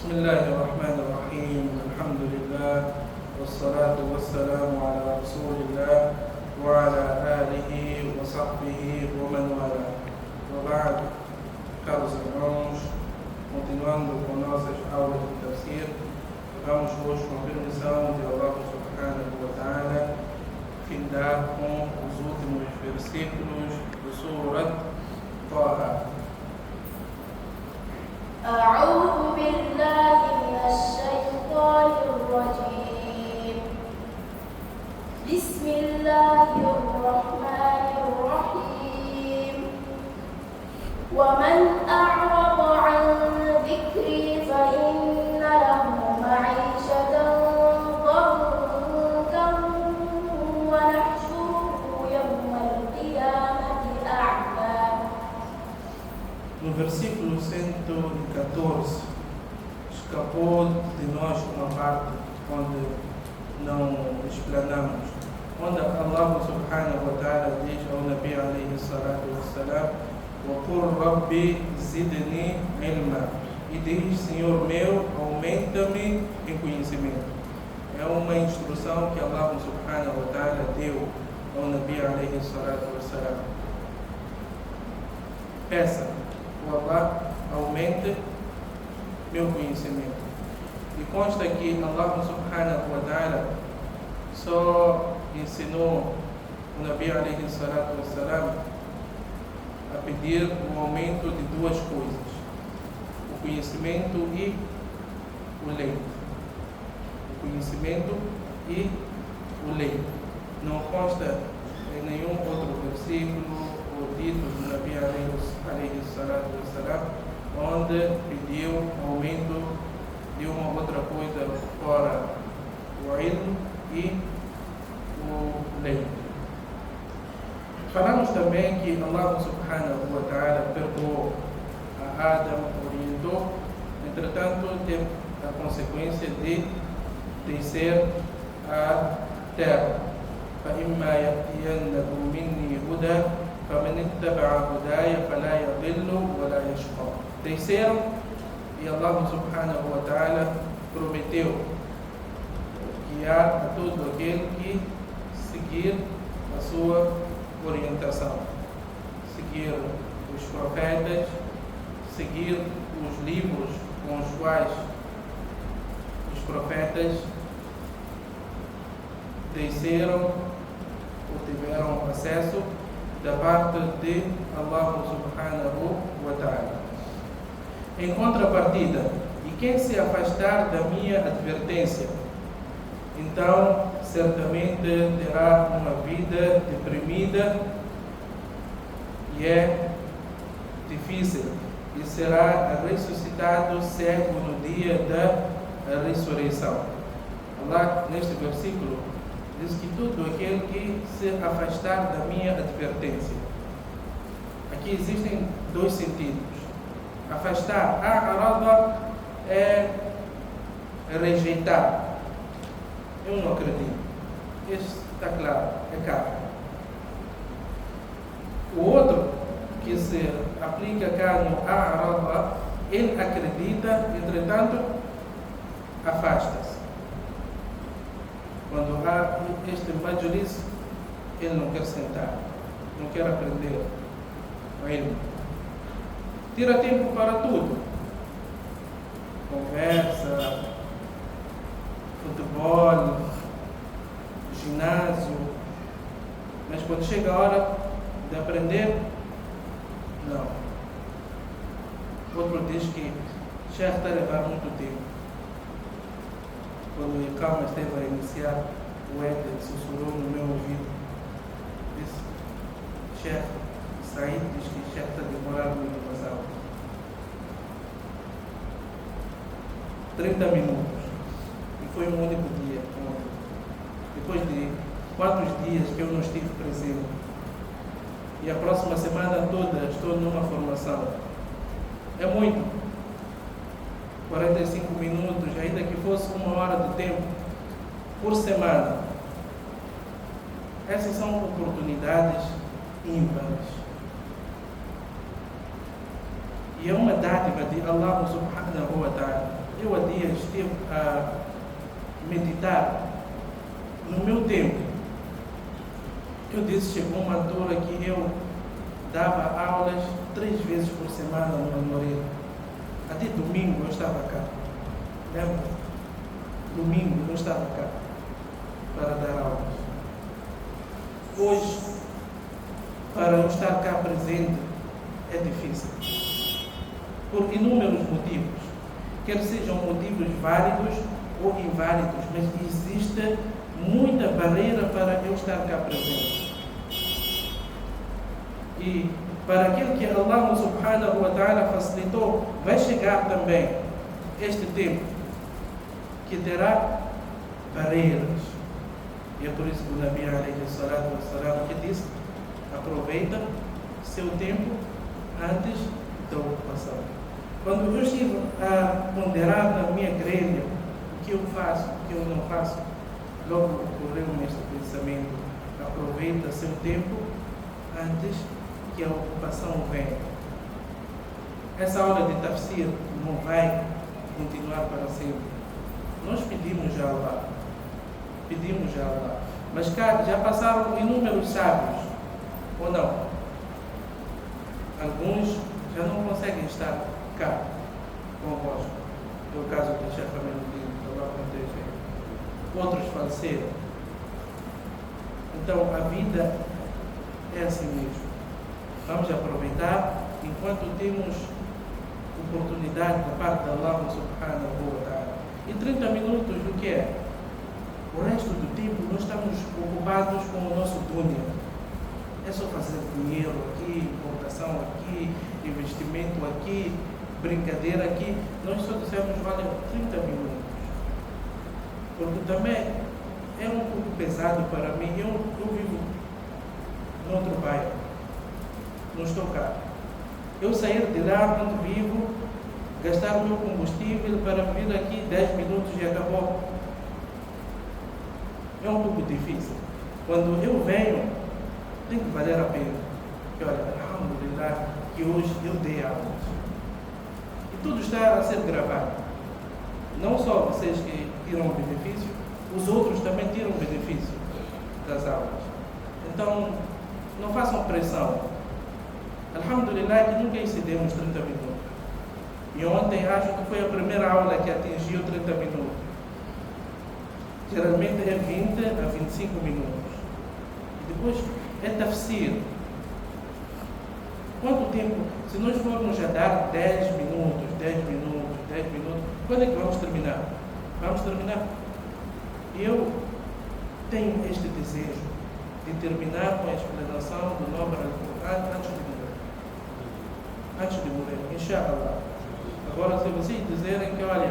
بسم الله الرحمن الرحيم الحمد لله والصلاة والسلام على رسول الله وعلى آله وصحبه ومن والاه. وبعد, caros irmãos, continuando com nossas aulas de tafsir, vamos hoje, com a permissão de Allah subhanahu wa ta'ala, findar com os últimos versículos do Surat Taha. أعوذ بالله من الشيطان الرجيم. بسم الله الرحمن الرحيم. ومن أعرض عن ذكري فإن له معيشة ضنكا ونحشره يوم القيامة أعمى. No versículo 114, escapou de nós uma parte onde não explanamos, onde Allah subhanahu wa ta'ala diz ao Nabi alayhi salatu wassalam: وَقُلْ رَبِّ زِدْنِي عِلْمًا, e diz: Senhor meu, aumenta-me em conhecimento. É uma instrução que Allah subhanahu wa ta'ala deu ao Nabi alayhi salatu wassalam. Peça: Allah, aumente meu conhecimento. E consta que Allah subhanahu wa ta'ala só ensinou o Nabi alayhi salatu wassalam a pedir o aumento de duas coisas: o conhecimento e o leite. O conhecimento e o leite. Não consta em nenhum outro versículo ou dito do Nabi alayhi salatu wassalam onde pediu aumento de uma outra coisa fora o ilm e o leite. Falamos também que Allah subhanahu wa ta'ala perdoou a Adam, orientou, entretanto teve a consequência de descer a terra. فَإِمَّا يَأْتِيَنَّكُم مِّنِّي هُدًى فَمَنِ اتَّبَعَ هُدَايَ فَلَا يَضِلُّ وَلَا يَشْقَى. Desceram e Allah subhanahu wa ta'ala prometeu guiar a todo aquele que seguir a sua orientação, seguir os profetas, seguir os livros com os quais os profetas desceram ou tiveram acesso da parte de Allah subhanahu wa ta'ala. Em contrapartida, e quem se afastar da minha advertência, então certamente terá uma vida deprimida e é difícil, e será ressuscitado cego no dia da ressurreição. Allah, neste versículo, diz que todo aquele que se afastar da minha advertência. Aqui existem dois sentidos. Afastar, a'rada, é rejeitar. Eu não acredito. Isso está claro, é caro. O outro, que se aplica cá no a'rada, ele acredita, entretanto, afasta-se. Quando há este majlis, ele não quer sentar, não quer aprender. Ele tira tempo para tudo: conversa, futebol, ginásio. Mas quando chega a hora de aprender, não. Outro diz que já está a levar muito tempo. Quando o Iqama esteve a iniciar, o Éder sussurrou no meu ouvido, disse: chefe, Said diz que o chefe está demorando muito nas aulas. 30 minutos. E foi um único dia ontem. Depois de 4 dias que eu não estive presente. E a próxima semana toda estou numa formação. É muito. 45 minutos, ainda que fosse 1 hora de tempo por semana. Essas são oportunidades ímpares. E é uma dádiva de Allah subhanahu wa ta'ala. eu há dias estive a meditar no meu tempo. Eu disse, chegou uma altura que eu dava aulas 3 vezes por semana no Amoreira. Até domingo eu estava cá. Lembra? Domingo eu estava cá para dar aulas. Hoje, para eu estar cá presente, é difícil. Por inúmeros motivos. Quer sejam motivos válidos ou inválidos, mas existe muita barreira para eu estar cá presente. E para aquele que Allah subhanahu wa ta'ala facilitou, vai chegar também este tempo que terá barreiras. E é por isso que o Nabi alayhi salatu wassalam que disse: aproveita seu tempo antes da ocupação. Quando eu estive a ponderar na minha grelha o que eu faço, o que eu não faço, logo ocorreu-me este pensamento: aproveita seu tempo antes que a ocupação venha. Essa aula de tafsir não vai continuar para sempre. Nós pedimos a Allah, mas cá já passaram inúmeros sábios, ou não? Alguns já não conseguem estar cá convosco. É o caso do Sheikh Aminuddin, Allah proteja. Outros faleceram. Então a vida é assim mesmo. Vamos aproveitar enquanto temos oportunidade da parte de Allah subhanahu wa ta'ala. E 30 minutos do que é? O resto do tempo nós estamos ocupados com o nosso dunya. É só fazer dinheiro aqui, importação aqui, investimento aqui, brincadeira aqui. Nós só dissemos, olha, 30 minutos. Porque também é um pouco pesado para mim. Eu vivo no outro bairro. Não estou cá. Eu sair de lá onde vivo, gastar o meu combustível para vir aqui 10 minutos e acabou. É um pouco difícil. Quando eu venho, tem que valer a pena. E olha, alhamdulillah, que hoje eu dei aulas. E tudo está a ser gravado. Não só vocês que tiram benefício, os outros também tiram benefício das aulas. Então, não façam pressão. Alhamdulillah que nunca excedemos 30 minutos. E ontem acho que foi a primeira aula que atingiu 30 minutos. Geralmente é 20 a 25 minutos. E depois é tafsir. Quanto tempo? Se nós formos a dar 10 minutos, quando é que vamos terminar? Vamos terminar. Eu tenho este desejo de terminar com a explanação do nobre Al-Qur'an antes de morrer, inshallah. Agora, se vocês dizerem que, olha,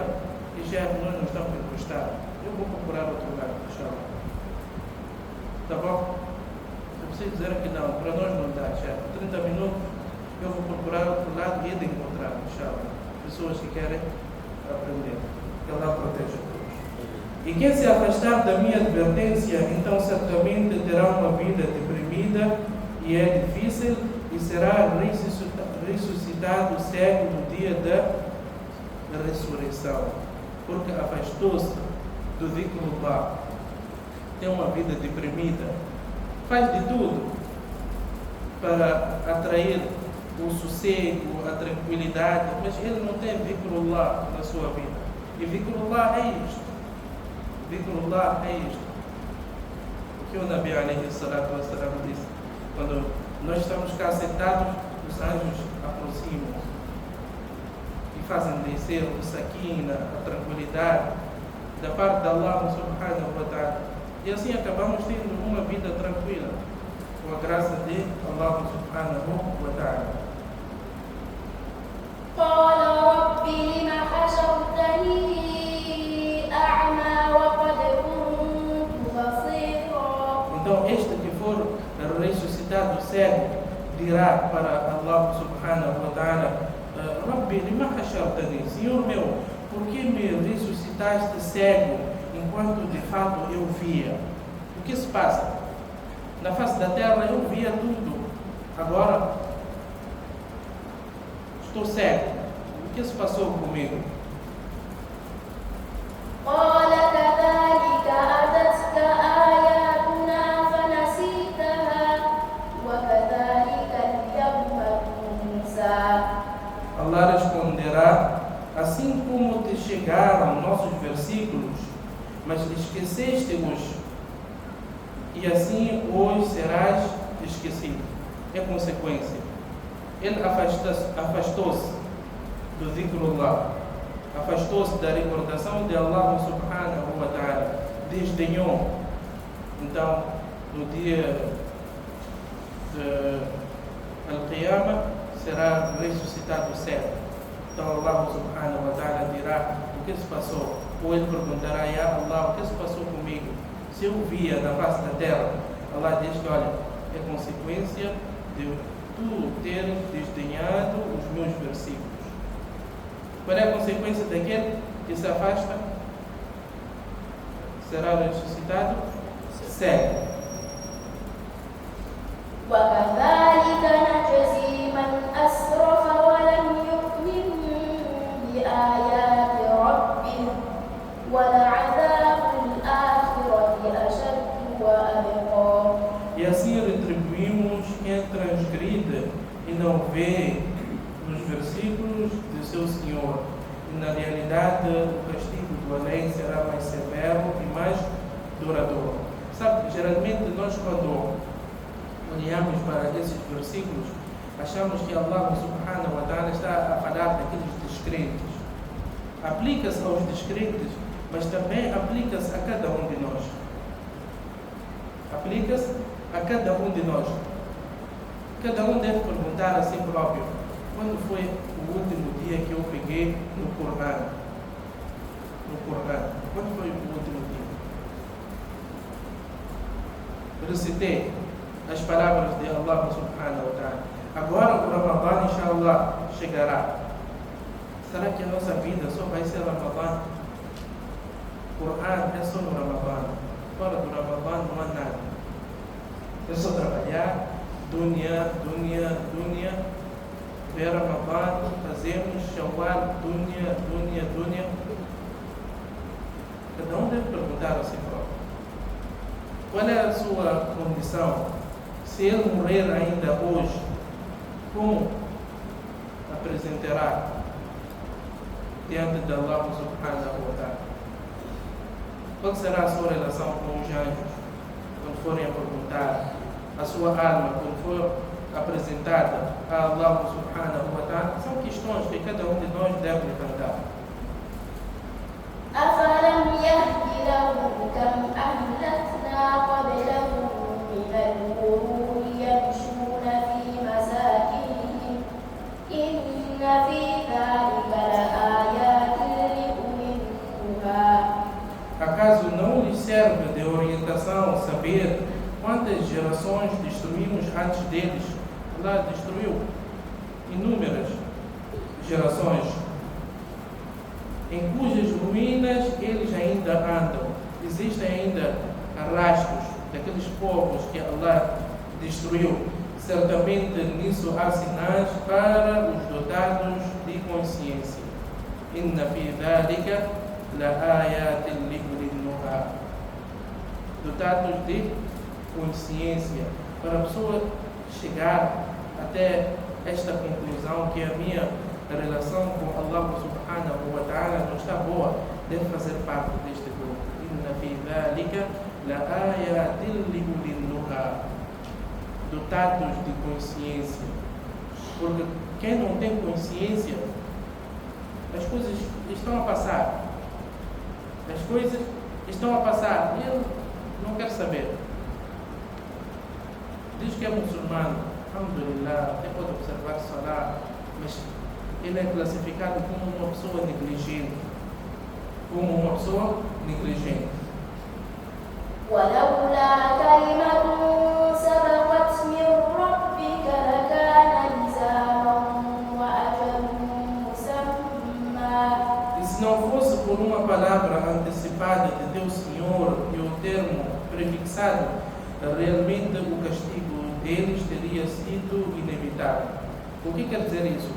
nós não estamos a gostar, eu vou procurar outro lugar, inshallah. Tá bom? Se vocês dizerem que não, para nós não dá, chefe, 30 minutos, eu vou procurar outro lado e de encontrar, inshallah, pessoas que querem aprender. Que Allah proteja todos. E quem se afastar da minha advertência, então certamente terá uma vida deprimida e é difícil, e será ressuscitado cego no dia da ressurreição, porque afastou-se do dhikrullah, tem uma vida deprimida, faz de tudo para atrair o sossego, a tranquilidade, mas ele não tem dhikrullah na sua vida. E dhikrullah é isto. Dhikrullah é isto. O que o Nabi alayhi salatu wassalam disse: quando nós estamos cá sentados, os anjos aproximam e fazem descer o sakina, a tranquilidade da parte de Allah subhanahu wa ta'ala. E assim acabamos tendo uma vida tranquila, com a graça de Allah subhanahu wa ta'ala. قال رب لم حشرتني أعمى وقد كنت بصيرا. Então este que for ressuscitado cego dirá para Allah subhanahu wa ta'ala: Rabbi lima hashartani, Senhor meu, por que me ressuscitaste cego enquanto de fato eu via? O que se passa? Na face da terra eu via tudo, agora estou cego. O que se passou comigo? te chegaram nossos versículos, mas esqueceste-os, e assim hoje serás esquecido. É consequência. Ele afastou-se do zikrullah, afastou-se da recordação de Allah subhanahu wa ta'ala, desdenhou. Então, no dia de Al-Qiyamah, será ressuscitado certo. Então Allah subhanahu wa ta'ala dirá o que se passou, ou ele perguntará: Ya Allah, o que se passou comigo? Se eu via na face da terra, Allah diz que, olha, é consequência de tu teres desdenhado os meus versículos. Qual é a consequência daquele que se afasta? Será ressuscitado cego. وكذلك نجزي من أسرف ولم يؤمن بآيات ربه ولعذاب الآخرة أشد وأبقى. E assim retribuímos quem transgride e não vê nos versículos de seu Senhor. E na realidade o castigo do além será mais severo e mais duradouro. Sabe, geralmente nós quando olhamos para esses versículos, achamos que Allah subhanahu wa ta'ala está a falar daqueles descrentes. Aplica-se aos descrentes, mas também aplica-se a cada um de nós. Aplica-se a cada um de nós. Cada um deve perguntar a si próprio: quando foi o último dia que eu peguei no Corão? Quando foi o último dia? Recitei as palavras de Allah subhanahu wa ta'ala. Agora o Ramadã, inshallah, chegará. Será que a nossa vida só vai ser Ramadã? Corão é só no Ramadã. Fora do Ramadã não há nada. É só trabalhar, dunya. Ver Ramadã, fazemos Shawwal, dunya. Cada um deve perguntar a si próprio: qual é a sua condição? Se ele morrer ainda hoje, como apresentará diante de Allah subhanahu wa ta'ala? Qual será a sua relação com os anjos quando forem a perguntar? A sua alma quando for apresentada a Allah subhanahu wa ta'ala? São questões que cada um de nós deve levantar. أفلم يهد لهم كم أهلكنا قبلهم من القرون يمشون في مساكنهم إن في ذلك لآيات لأولي النهى. Acaso não lhes serve de orientação saber quantas gerações destruímos antes deles? Allah destruiu inúmeras gerações, em cujas ruínas eles ainda andam. Existem ainda rastros daqueles povos que Allah destruiu. Certamente nisso há sinais para os dotados de consciência. Inna fi dhalika la ayatin li ulil nuha. Dotados de consciência, para a pessoa chegar até esta conclusão que a minha relação com Allah subhanahu wa ta'ala não está boa, deve fazer parte deste grupo. Inna fi dhalika la ayatin li ulil nuha. Dotados de consciência. Porque quem não tem consciência, as coisas estão a passar. As coisas estão a passar e ele não quer saber. Diz que é muçulmano, alhamdulillah, até pode observar salah, mas ele é classificado como uma pessoa negligente. ولولا كلمة سبقت من ربك لكان لزاما وأجل مسمى. E se não fosse por uma palavra antecipada de Deus Senhor e o termo prefixado, realmente o castigo deles teria sido inevitável. O que quer dizer isso?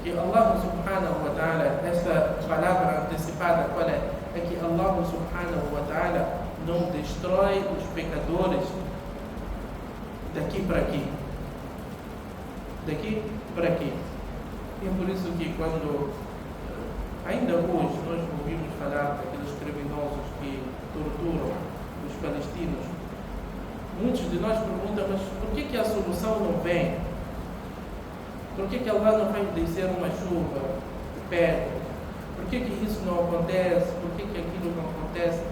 Que Allah subhanahu wa ta'ala, esta palavra antecipada, qual é? É que Allah subhanahu wa ta'ala não destrói os pecadores daqui para aqui. Daqui para aqui. E é por isso que quando Ainda hoje nós ouvimos falar daqueles criminosos que torturam os palestinos. Muitos de nós perguntam, mas por que a solução não vem? Por que Allah não faz descer uma chuva de pedra? Por que isso não acontece? Por que aquilo não acontece?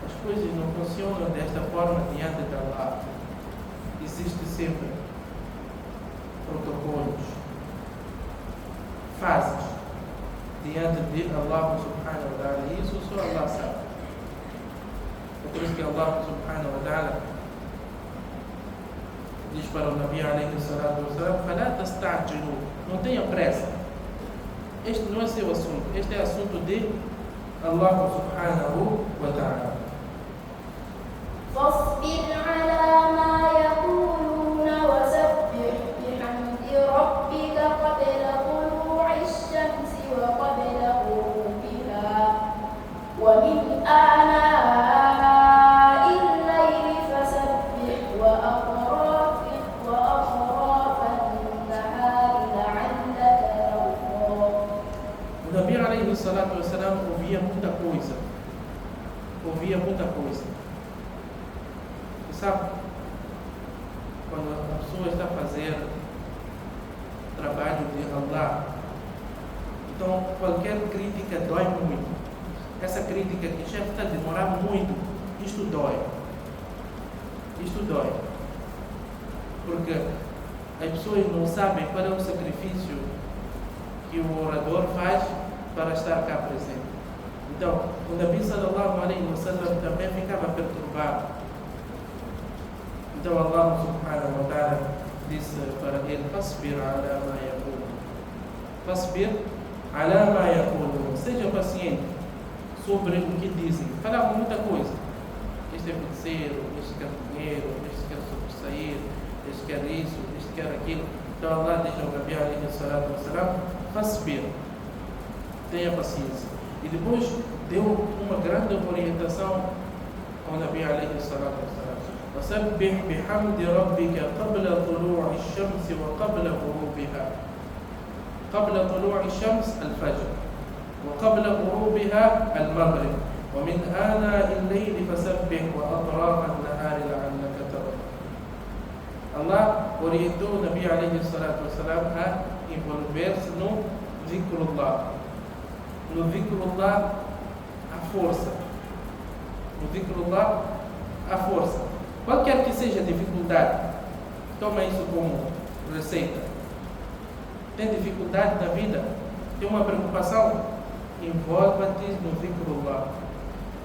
As coisas não funcionam desta forma diante de Allah. Existe sempre protocolos, fases diante de Allah subhanahu wa ta'ala. E isso só Allah sabe. É por isso que Allah subhanahu wa ta'ala diz para o Nabi alayhi salatu wassalam: "Fala tasta'jilu", não tenha pressa. Este não é seu assunto, este é assunto de Allah subhanahu wa ta'ala. فاصبر على ما يقولون وسبح بحمد ربك قبل طلوع الشمس وقبل غروبها ومن آناء الليل فسبح وأطراف النهار لعلك ترضى. O Nabi alayhi salatu wassalam ouvia muita coisa. Sabe, quando a pessoa está a fazer trabalho de Allah, então qualquer crítica dói muito. Essa crítica que já está a demorar muito, isto dói. Porque as pessoas não sabem qual é o sacrifício que o orador faz para estar cá presente. Então, o Nabi sallallahu alaihi wasallam também ficava perturbado. Então Allah subhanahu wa ta'ala disse para ele: "Fasbir ala ma yaqulun". Fasbir ala ma yaqulun. Seja paciente sobre o que dizem. Falavam muita coisa. Este é feiticeiro, este quer dinheiro, este quer sobressair, este quer isso, este quer aquilo. Então Allah diz ao Nabi alayhi salatu wassalam: "Fasbir". Tenha paciência. E depois deu uma grande orientação ao Nabi alayhi salatu wassalam: "Wasabbih bihamdi rabbika qabla tulu'i ash-shams wa qabla ghurubiha". Qabla tulu'i ash-shams al-fajr wa qabla ghurubiha al-maghrib wa min آناء الليل فسبح وأطراف النهار لعلك ترضى. Allah orientou o Nabi alayhi salatu wassalam a envolver-se no zikrullah. No zikrullah a força. No zikrullah a força. Qualquer que seja a dificuldade, toma isso como receita. Tem dificuldade na vida? Tem uma preocupação? Envolva-te no zikrullah.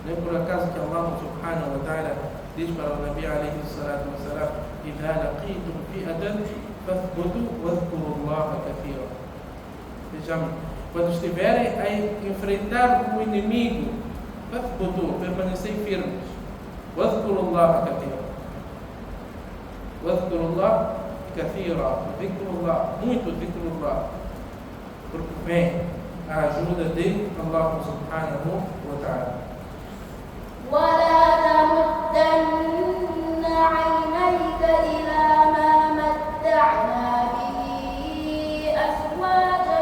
Não é por acaso que Allah subhanahu wa ta'ala diz para o Nabi alayhi salatu wassalam: "Idha laqitum fi'atan fathbutu wadhkurullaha kathira". Vejamos, quando estiverem a enfrentar o inimigo, fathbutu, permanecei firmes. Wadhkurullaha kathira. Wadhkurullah kathira. Dhikrullah, muito dhikrullah. Porque vem a ajuda de Allah subhanahu wa ta'ala. ولا تمدن عينيك إلى ما متعنا به أزواجا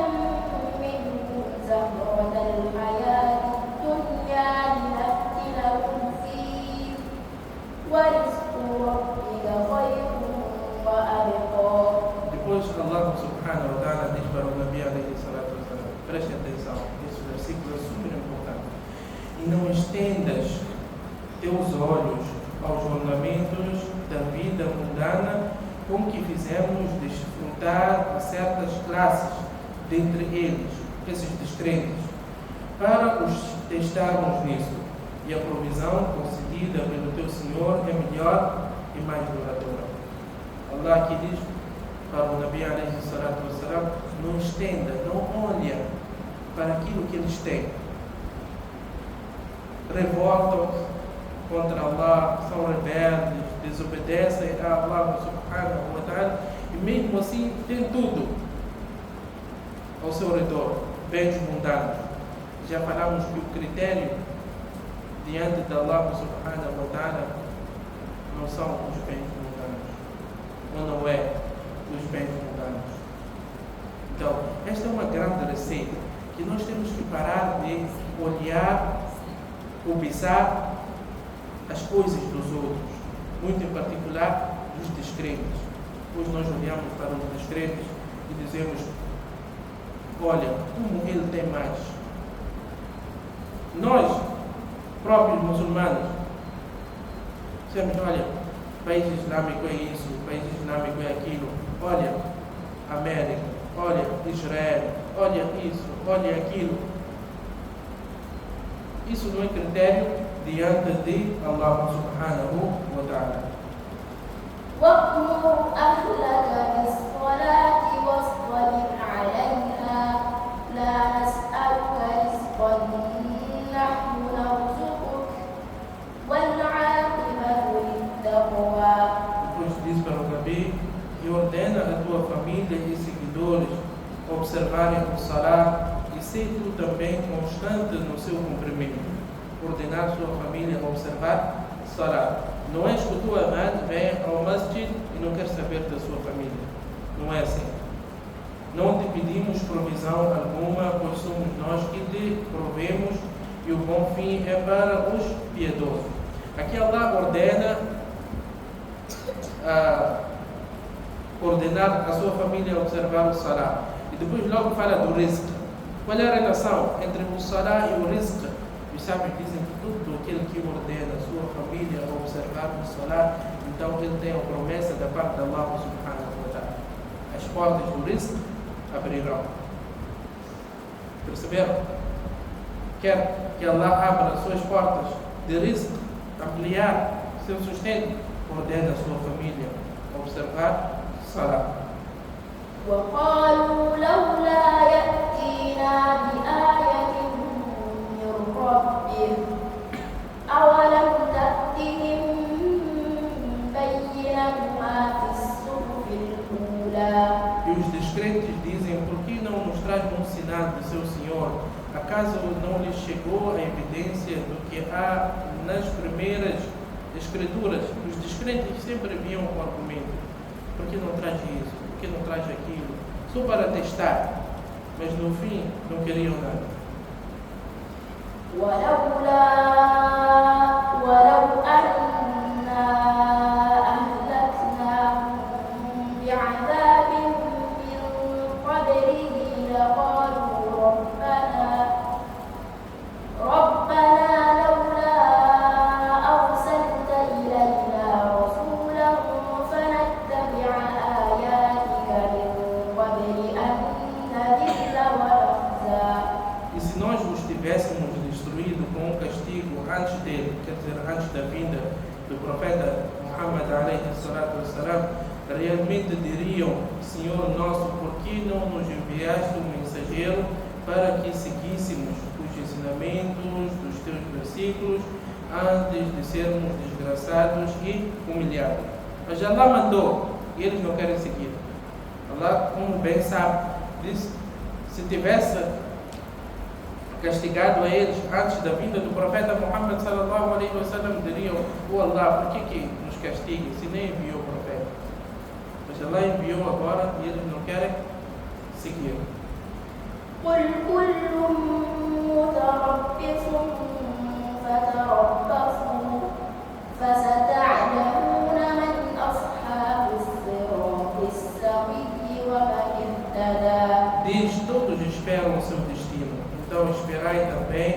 منهم زهرة الحياة الدنيا لنفتنهم فيه ورزق ربك خير وأبقى. Depois Allah subhanahu wa ta'ala diz para o Nabi alayhi salatu wassalam: preste atenção, esse versículo é super importante. E não estendas teus olhos aos ornamentos da vida mundana com que fizemos desfrutar a certas classes dentre eles, esses descrentes, para os testarmos nisso. E a provisão concedida pelo teu Senhor é melhor e mais duradoura. Allah aqui diz para o Nabi alayhi salatu wassalam: não estenda, não olha para aquilo que eles têm. Revoltam-se contra Allah, são rebeldes, desobedecem a Allah subhanahu wa ta'ala, e mesmo assim tem tudo ao seu redor, bens mundanos. Já falamos que o critério diante de Allah subhanahu wa ta'ala não são os bens mundanos, ou não é os bens mundanos. Então, esta é uma grande receita que nós temos que parar de olhar, cobiçar as coisas dos outros, muito em particular dos descrentes. Hoje nós olhamos para os descrentes e dizemos: olha, como ele tem mais. Nós, próprios muçulmanos, dizemos: olha, país islâmico é isso, país islâmico é aquilo, olha, América, olha, Israel, olha isso, olha aquilo. Isso não é critério diante de Allah subhanahu wa ta'ala. وَأْمُرْ أَهْلَكَ بِالصَّلَاةِ وَاصْطَبِرْ عَلَيْهَا لَا نَسْأَلُكَ رِزْقًا نَحْنُ نَرْزُقُكَ وَالْعَاقِبَةُ لِلتَّقْوَى. Depois diz para o Rabi: e ordena a tua família e seguidores observarem o Salah, e sei tu também constante no seu cumprimento. Ordenar a sua família a observar Salah. Não és que o teu amado vem ao masjid e não quer saber da sua família. Não é assim. Não te pedimos provisão alguma, pois somos nós que te provemos, e o bom fim é para os piedosos. Aqui Allah ordenar a sua família a observar o Salah. E depois logo fala do rizq. Qual é a relação entre o Salah e o rizq? Os sábios dizem que tudo aquele que ordena a sua família a observar o Salah, então ele tem a promessa da parte de Allah subhanahu wa ta'ala. As portas do rizq abrirão. Perceberam? Quer que Allah abra as suas portas de rizq, ampliar seu sustento, ordena a sua família a observar Salah. وقالوا لولا يأتينا بآية من ربه أولم تأتهم بينة ما في الصحف الأولى. E os descrentes dizem: por que não nos traz um sinal do seu Senhor? Acaso não lhes chegou a evidência do que há nas primeiras escrituras? Os descrentes sempre vinham com argumento: por que não traz isso? Por que não traz aquilo? Só para testar, mas no fim não queriam nada. ولو أنا أهلكناهم بعذاب من قبله لقالوا ربنا لولا أرسلت إلينا رسولا فنتبع آياتك من قبل أن نذل ونخزى. E se nós os tivéssemos destruído com um castigo antes dele, quer dizer, antes da vinda do profeta Muhammad alayhi salatu wassalam, realmente diriam: Senhor nosso, por que não nos enviaste um mensageiro para que seguíssemos os ensinamentos dos teus versículos antes de sermos desgraçados e humilhados? Mas Allah mandou e eles não querem seguir. Allah, como bem sabe, diz: se tivesse castigado a eles antes da vinda do profeta Muhammad sallallahu alaihi wasallam, diriam: oh Allah, por que nos castiga se nem enviou o profeta? Mas Allah enviou agora e eles não querem seguir. قل كل متربص فتربصوا فستعلمون من أصحاب الصراط السوي ومن اهتدى. Diz: todos esperam o seu destino, então esperai também,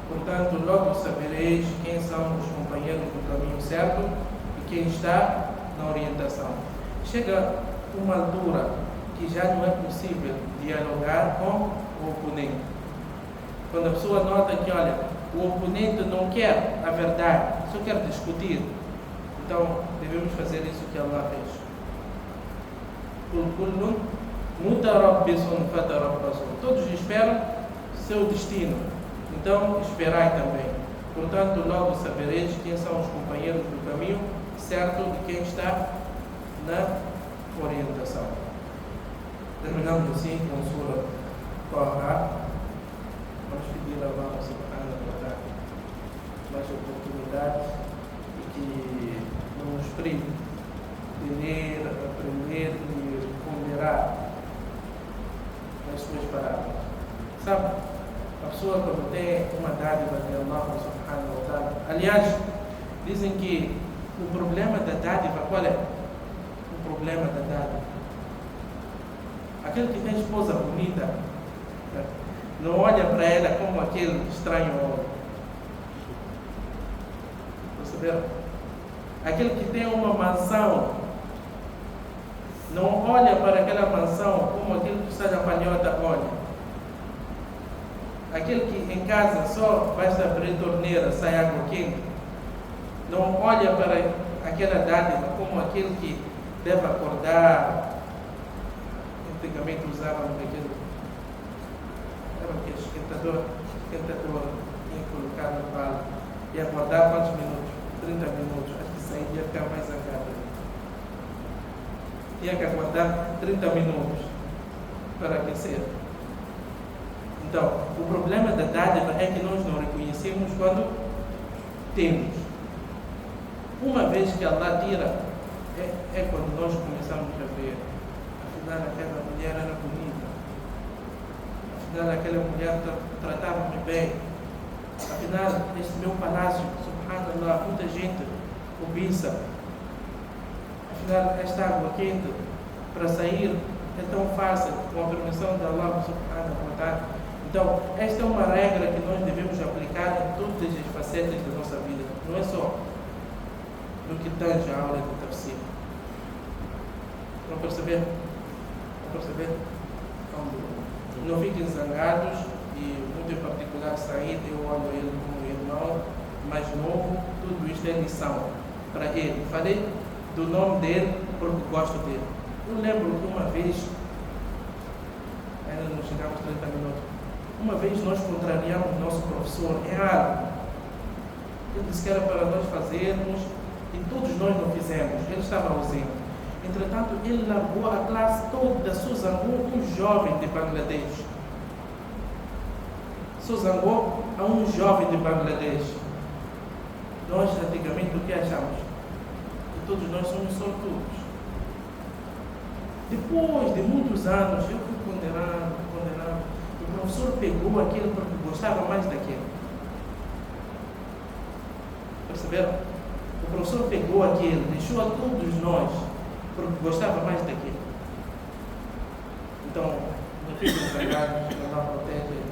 portanto logo sabereis quem são os companheiros do caminho certo e quem está na orientação. Chega uma altura que já não é possível dialogar com o oponente. Quando a pessoa nota que, olha, o oponente não quer a verdade, só quer discutir, então devemos fazer isso que Allah fez. Todos esperam seu destino, então esperai também. Portanto, logo sabereis quem são os companheiros do caminho certo e quem está na orientação. Terminamos assim com a Sura Taha. Vamos pedir a Allah subhanahu wa ta'ala mais oportunidades e que não nos prive de ler, aprender e ponderar as suas palavras. Sabe? A pessoa quando tem uma dádiva de Allah subhanahu wa ta'ala. Aliás, dizem que o problema da dádiva, qual é? O problema da dádiva. Aquele que tem esposa bonita, não olha para ela como aquele estranho homem. Perceberam? Aquele que tem uma mansão, não olha para aquela mansão como aquele que está na palhota olha. Aquele que em casa só basta abrir a torneira, sai água quente, não olha para aquela dádiva como aquele que deve acordar. Antigamente usavam aquele, era o que? Esquentador, tinha que colocar no palo e aguardar quantos minutos? 30 minutos, acho que isso aí ia ficar mais zangado. Tinha que aguardar 30 minutos para aquecer. Então, o problema da dádiva é que nós não reconhecemos quando temos. Uma vez que Allah tira, é quando nós começamos a ver. Afinal, aquela mulher era bonita. Afinal, aquela mulher tratava-me bem. Afinal, este meu palácio, subhanallah, muita gente cobiça. Afinal, esta água quente para sair é tão fácil com a permissão de Allah subhanahu wa ta'ala. Então, esta é uma regra que nós devemos aplicar em todas as facetas da nossa vida. Não é só no que tange a aula de tafsir. Não perceber? Não perceber? Não fiquem zangados e, muito em particular, Said, eu olho ele como irmão mais novo. Tudo isto é lição para ele. Falei do nome dele porque gosto dele. Eu lembro que uma vez, ainda não chegamos 30 minutos, uma vez nós contrariamos nosso professor errado. Ele disse que era para nós fazermos e todos nós não fizemos. Ele estava ausente. Entretanto, ele largou a classe toda, só zangou um jovem de Bangladesh. Só zangou a um jovem de Bangladesh. Nós, antigamente, o que achamos? Que todos nós somos sortudos. Depois de muitos anos, eu fui condenado. O professor pegou aquele porque gostava mais daquele. Perceberam? O professor pegou aquele, deixou a todos nós porque gostava mais daquele. Então, não fiquem zangados, Allah protege